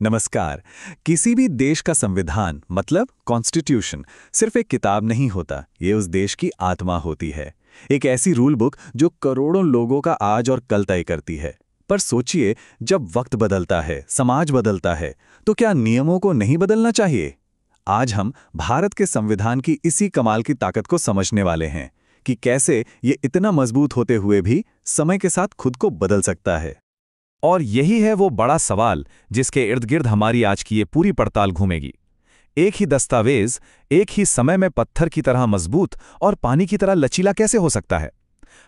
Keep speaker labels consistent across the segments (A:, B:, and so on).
A: नमस्कार। किसी भी देश का संविधान मतलब कॉन्स्टिट्यूशन सिर्फ एक किताब नहीं होता, ये उस देश की आत्मा होती है। एक ऐसी रूल बुक जो करोड़ों लोगों का आज और कल तय करती है। पर सोचिए, जब वक्त बदलता है, समाज बदलता है, तो क्या नियमों को नहीं बदलना चाहिए? आज हम भारत के संविधान की इसी कमाल की ताकत को समझने वाले हैं कि कैसे ये इतना मजबूत होते हुए भी समय के साथ खुद को बदल सकता है।
B: और यही है वो बड़ा सवाल जिसके इर्द गिर्द हमारी आज की ये पूरी पड़ताल घूमेगी। एक ही दस्तावेज एक ही समय में पत्थर की तरह मजबूत और पानी की तरह लचीला कैसे हो सकता है।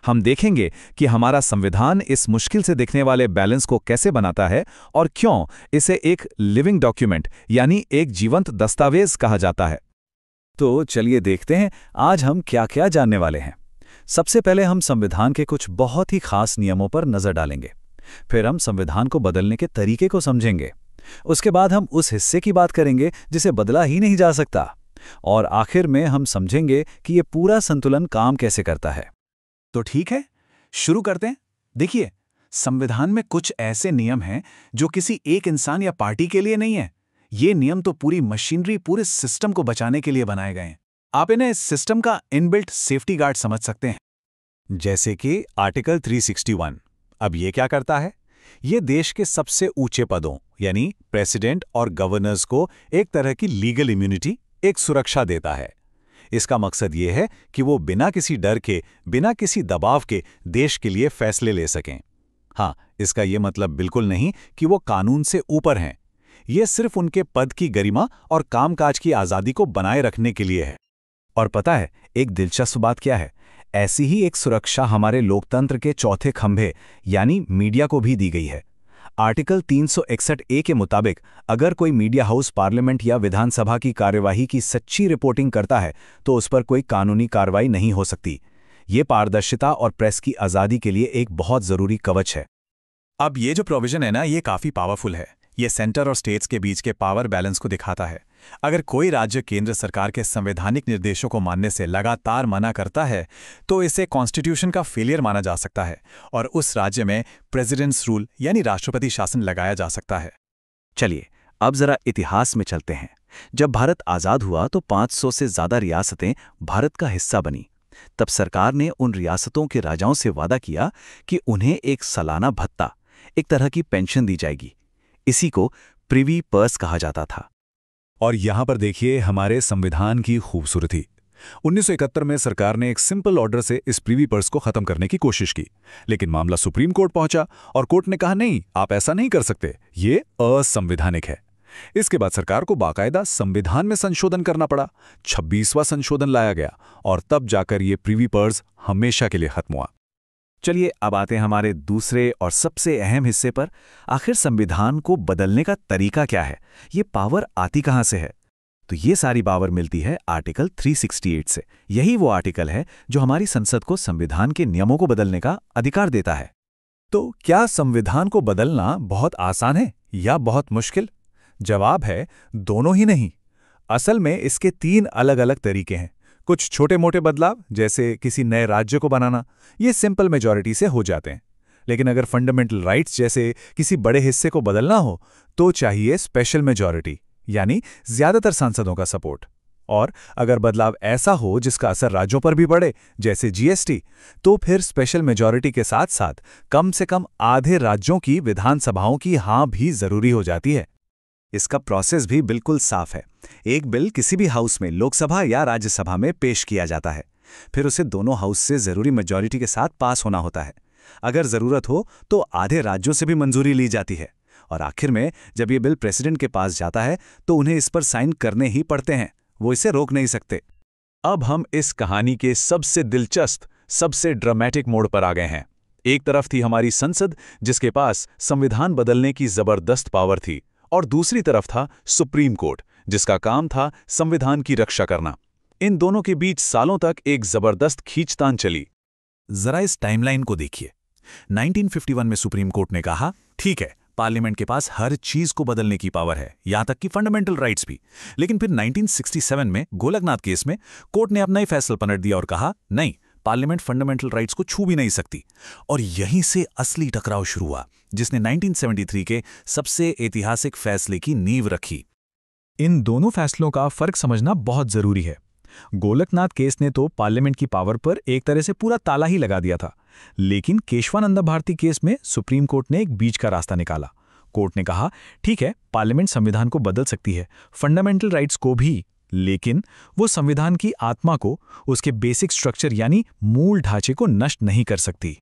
B: हम देखेंगे कि हमारा संविधान इस मुश्किल से दिखने वाले बैलेंस को कैसे बनाता है और क्यों इसे एक लिविंग डॉक्यूमेंट यानी एक जीवंत दस्तावेज कहा जाता है।
A: तो चलिए देखते हैं आज हम क्या क्या जानने वाले हैं। सबसे पहले हम संविधान के कुछ बहुत ही खास नियमों पर नजर डालेंगे। फिर हम संविधान को बदलने के तरीके को समझेंगे। उसके बाद हम उस हिस्से की बात करेंगे जिसे बदला ही नहीं जा सकता। और आखिर में हम समझेंगे कि यह पूरा संतुलन काम कैसे करता है।
C: तो ठीक है, शुरू करते हैं। देखिए, संविधान में कुछ ऐसे नियम हैं जो किसी एक इंसान या पार्टी के लिए नहीं है। ये नियम तो पूरी मशीनरी, पूरे सिस्टम को बचाने के लिए बनाए गए हैं। आप इन्हें इस सिस्टम का इनबिल्ट सेफ्टी गार्ड समझ सकते हैं।
A: जैसे कि आर्टिकल 361। अब ये क्या करता है? ये देश के सबसे ऊंचे पदों यानी प्रेसिडेंट और गवर्नर्स को एक तरह की लीगल इम्यूनिटी, एक सुरक्षा देता है। इसका मकसद ये है कि वो बिना किसी डर के, बिना किसी दबाव के देश के लिए फैसले ले सकें। हाँ, इसका ये मतलब बिल्कुल नहीं कि वो कानून से ऊपर हैं। ये सिर्फ उनके पद की गरिमा और कामकाज की आज़ादी को बनाए रखने के लिए है। और पता है, एक दिलचस्प बात क्या है? ऐसी ही एक सुरक्षा हमारे लोकतंत्र के चौथे खंभे यानी मीडिया को भी दी गई है। आर्टिकल 361 ए के मुताबिक अगर कोई मीडिया हाउस पार्लियामेंट या विधानसभा की कार्यवाही की सच्ची रिपोर्टिंग करता है तो उस पर कोई कानूनी कार्रवाई नहीं हो सकती। ये पारदर्शिता और प्रेस की आज़ादी के लिए एक बहुत ज़रूरी कवच है।
C: अब ये जो प्रोविजन है ना, ये काफ़ी पावरफुल है। ये सेंटर और स्टेट्स के बीच के पावर बैलेंस को दिखाता है। अगर कोई राज्य केंद्र सरकार के संवैधानिक निर्देशों को मानने से लगातार मना करता है तो इसे कॉन्स्टिट्यूशन का फेलियर माना जा सकता है और उस राज्य में प्रेसिडेंट्स रूल यानी राष्ट्रपति शासन लगाया जा सकता है।
A: चलिए अब जरा इतिहास में चलते हैं। जब भारत आज़ाद हुआ तो 500 से ज़्यादा रियासतें भारत का हिस्सा बनी। तब सरकार ने उन रियासतों के राजाओं से वादा किया कि उन्हें एक सालाना भत्ता, एक तरह की पेंशन दी जाएगी। इसी को प्रिवी पर्स कहा जाता था।
B: और यहां पर देखिए हमारे संविधान की खूबसूरती। 1971 में सरकार ने एक सिंपल ऑर्डर से इस प्रीवी पर्स को खत्म करने की कोशिश की, लेकिन मामला सुप्रीम कोर्ट पहुंचा और कोर्ट ने कहा नहीं, आप ऐसा नहीं कर सकते, ये असंवैधानिक है। इसके बाद सरकार को बाकायदा संविधान में संशोधन करना पड़ा। 26वां संशोधन लाया गया और तब जाकर ये प्रीवी पर्स हमेशा के लिए खत्म हुआ।
A: चलिए अब आते हैं हमारे दूसरे और सबसे अहम हिस्से पर। आखिर संविधान को बदलने का तरीका क्या है? ये पावर आती कहां से है? तो ये सारी पावर मिलती है आर्टिकल 368 से। यही वो आर्टिकल है जो हमारी संसद को संविधान के नियमों को बदलने का अधिकार देता है। तो क्या संविधान को बदलना बहुत आसान है या बहुत मुश्किल? जवाब है दोनों ही नहीं। असल में इसके 3 अलग-अलग तरीके हैं। कुछ छोटे मोटे बदलाव जैसे किसी नए राज्य को बनाना, ये सिंपल मेजॉरिटी से हो जाते हैं। लेकिन अगर फंडामेंटल राइट्स जैसे किसी बड़े हिस्से को बदलना हो तो चाहिए स्पेशल मेजॉरिटी यानी ज्यादातर सांसदों का सपोर्ट। और अगर बदलाव ऐसा हो जिसका असर राज्यों पर भी पड़े जैसे जीएसटी, तो फिर स्पेशल मेजॉरिटी के साथ साथ कम से कम आधे राज्यों की विधानसभाओं की हाँ भी जरूरी हो जाती है। इसका प्रोसेस भी बिल्कुल साफ है। एक बिल किसी भी हाउस में, लोकसभा या राज्यसभा में पेश किया जाता है। फिर उसे दोनों हाउस से जरूरी मेजॉरिटी के साथ पास होना होता है। अगर जरूरत हो तो आधे राज्यों से भी मंजूरी ली जाती है। और आखिर में जब ये बिल प्रेसिडेंट के पास जाता है तो उन्हें इस पर साइन करने ही पड़ते हैं। वो इसे रोक नहीं सकते।
B: अब हम इस कहानी के सबसे दिलचस्प, सबसे ड्रामेटिक मोड़ पर आ गए हैं। एक तरफ थी हमारी संसद जिसके पास संविधान बदलने की जबरदस्त पावर थी, और दूसरी तरफ था सुप्रीम कोर्ट जिसका काम था संविधान की रक्षा करना। इन दोनों के बीच सालों तक एक जबरदस्त खींचतान चली।
C: जरा इस टाइमलाइन को देखिए। 1951 में सुप्रीम कोर्ट ने कहा, ठीक है, पार्लियामेंट के पास हर चीज को बदलने की पावर है, यहां तक कि फंडामेंटल राइट्स भी। लेकिन फिर 1967 में गोलकनाथ केस में कोर्ट ने अपना ही फैसला पलट दिया और कहा, नहीं,
B: पार्लियामेंट फंडामेंटल राइट्स को छू भी नहीं सकती। और यहीं से असली टकराव शुरू हुआ, जिसने 1973 के सबसे ऐतिहासिक फैसले की नींव रखी।
C: इन दोनों फैसलों का फर्क समझना बहुत जरूरी है। गोलकनाथ केस ने तो पार्लियामेंट की पावर पर एक तरह से पूरा ताला ही लगा दिया था, लेकिन केशवानंद भारती केस में सुप्रीम कोर्ट ने एक बीच का रास्ता निकाला। कोर्ट ने कहा, ठीक है, पार्लियामेंट संविधान को बदल सकती है, फंडामेंटल राइट्स को भी, लेकिन वो संविधान की आत्मा को, उसके बेसिक स्ट्रक्चर यानी मूल ढांचे को नष्ट नहीं कर सकती।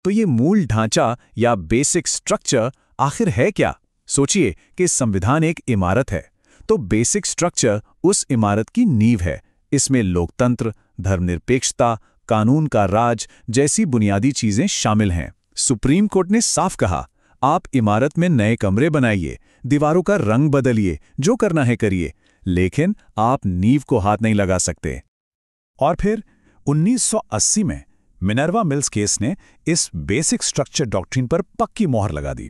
B: तो ये मूल ढांचा या बेसिक स्ट्रक्चर आखिर है क्या? सोचिए कि संविधान एक इमारत है, तो बेसिक स्ट्रक्चर उस इमारत की नींव है। इसमें लोकतंत्र, धर्मनिरपेक्षता, कानून का राज जैसी बुनियादी चीजें शामिल हैं। सुप्रीम कोर्ट ने साफ कहा, आप इमारत में नए कमरे बनाइए, दीवारों का रंग बदलिए, जो करना है करिए, लेकिन आप नींव को हाथ नहीं लगा सकते। और फिर 1980 में मिनर्वा मिल्स केस ने इस बेसिक स्ट्रक्चर डॉक्ट्रिन पर पक्की मोहर लगा दी।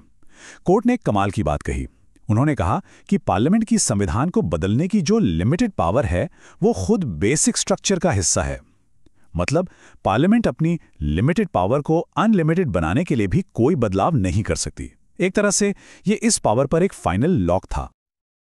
B: कोर्ट ने एक कमाल की बात कही। उन्होंने कहा कि पार्लियामेंट की संविधान को बदलने की जो लिमिटेड पावर है, वो खुद बेसिक स्ट्रक्चर का हिस्सा है। मतलब पार्लियामेंट अपनी लिमिटेड पावर को अनलिमिटेड बनाने के लिए भी कोई बदलाव नहीं कर सकती। एक तरह से ये इस पावर पर एक फाइनल लॉक था।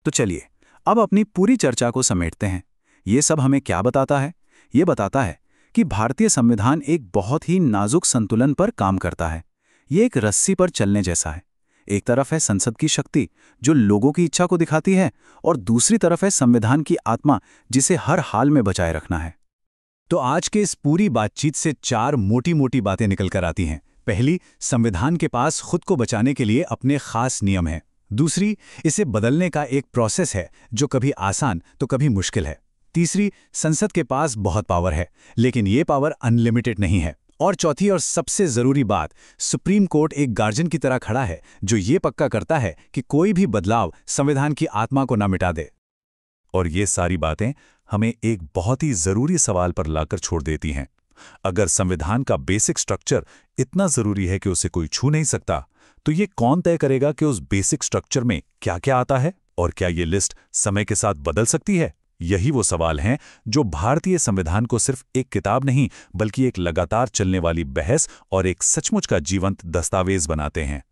A: तो चलिए अब अपनी पूरी चर्चा को समेटते हैं। ये सब हमें क्या बताता है? ये बताता है कि भारतीय संविधान एक बहुत ही नाजुक संतुलन पर काम करता है। ये एक रस्सी पर चलने जैसा है। एक तरफ है संसद की शक्ति जो लोगों की इच्छा को दिखाती है, और दूसरी तरफ है संविधान की आत्मा जिसे हर हाल में बचाए रखना है।
B: तो आज के इस पूरी बातचीत से 4 मोटी-मोटी बातें निकल कर आती हैं। पहली, संविधान के पास खुद को बचाने के लिए अपने खास नियम हैं। दूसरी, इसे बदलने का एक प्रोसेस है जो कभी आसान तो कभी मुश्किल है। तीसरी, संसद के पास बहुत पावर है, लेकिन ये पावर अनलिमिटेड नहीं है। और चौथी और सबसे जरूरी बात, सुप्रीम कोर्ट एक गार्जियन की तरह खड़ा है जो ये पक्का करता है कि कोई भी बदलाव संविधान की आत्मा को ना मिटा दे। और ये सारी बातें हमें एक बहुत ही जरूरी सवाल पर लाकर छोड़ देती हैं। अगर संविधान का बेसिक स्ट्रक्चर इतना जरूरी है कि उसे कोई छू नहीं सकता, तो ये कौन तय करेगा कि उस बेसिक स्ट्रक्चर में क्या-क्या आता है, और क्या ये लिस्ट समय के साथ बदल सकती है? यही वो सवाल हैं जो भारतीय संविधान को सिर्फ एक किताब नहीं, बल्कि एक लगातार चलने वाली बहस और एक सचमुच का जीवंत दस्तावेज बनाते हैं।